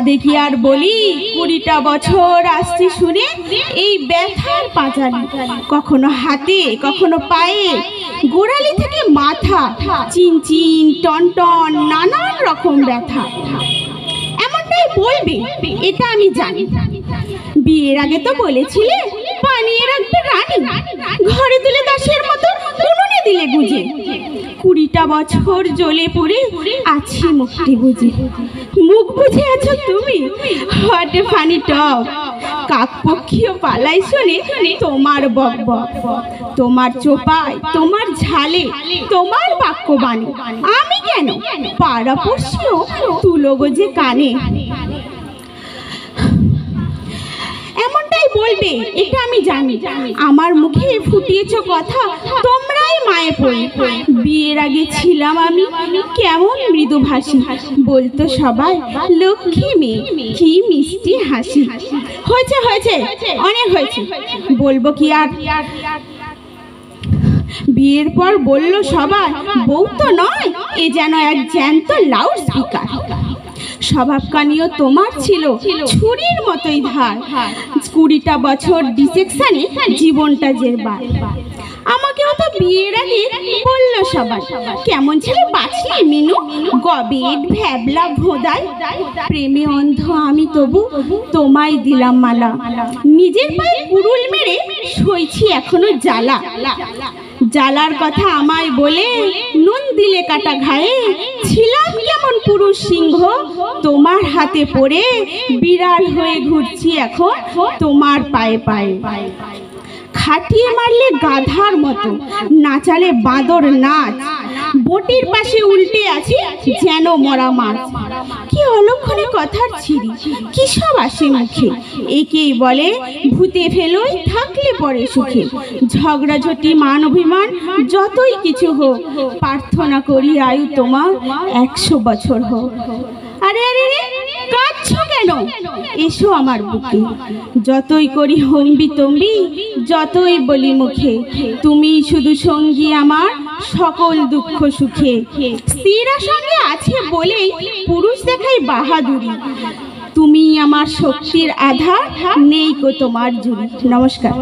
দেখি আর বলি 20টা বছর আসছি শুনে এই ব্যথার পাঁচালি, কখনো হাতে কখনো পায়ে, গোড়ালি থেকে মাথা, চিনচিন টনটন নানান রকম ব্যথা। এমনটাই বলবে এটা আমি জানি। বিয়ের আগে তো বলেছিলে বানিয়ে রাখবে রানী, ঘরে তুলে দাসের মতো উনুনে দিলে গুজে। 20টা বছর জ্বলে পড়ে আছি মুখটি বুঝে। মুখ বুঝে আছো তুমি, হোয়াট এ ফানি টক। কাকপক্ষীয় পালাই শুনে তোমার বকবক, তোমার চোপায়, তোমার ঝালে, তোমার বাক্যবাণী। আমি কেন পাড়াপড়শিও তুলো গোজে কানে। এমনটাই বলবে এটা আমি জানি। আমার মুখে ফুটিয়েছ কথা তোমরাই মায়ে পড়ে। বিয়ের আগে ছিলাম আমি কেমন মৃদুভাষী, বলতো সবাই লক্ষ্মী মেয়ে, কি মিষ্টি হাসি। হয়েছে হয়েছে, অনেক হয়েছে, বলবো কি আর। বিয়ের পর বলল সবাই বউ তো নয়, এ যেন এক জ্যান্ত লাউড স্পিকার। স্বভাবকানিও তোমার ছিল ছুরির মতোই ধার। 20টা বছর ডিসেকশনে জীবনটা জেরবার। আমাকেও তো বিয়ের আগে বলল সবাই কেমন ছেলে বাঁচলি মিনু, গবেট ভ্যাবলা ভোদাই। প্রেমে অন্ধ আমি তবু তোমায় দিলাম মালা, নিজের পায়ে কুড়ুল মেরে সইছি এখনো জ্বালা। জ্বালার কথা আমায় বলে নুন দিলে কাটা ঘায়ে। ছিলাম কেমন পুরুষ সিংহ তোমার হাতে পড়ে, বিড়াল হয়ে ঘুরছি এখন তোমার পায়ে পায়ে। খাটিয়ে মারলে গাধার মতো, নাচালে বাঁদর নাচ। বটির পাশে উল্টে আছি যেন মরা মাছ। কি অলক্ষণে কথার ছিরি, কি সব আসে মুখে। একেই বলে ভূতে ফেলোই থাকলে পরে সুখে। ঝগড়াঝটি মান অভিমান যতই কিছু হোক, প্রার্থনা করি আয়ু তোমার 100 বছর হোক। আরে আরে কাঁদছো কেন, এসো আমার বুকে। যতই করি হম্বি তম্বি, যতই বলি মুখে, তুমি শুধু সঙ্গী আমার সকল দুঃখ সুখে। স্ত্রীরা সঙ্গে আছে বলেই পুরুষ দেখাই বাহাদুরি। তুমি আমার শক্তির আধার, নেই কো তোমার জুড়ি। নমস্কার।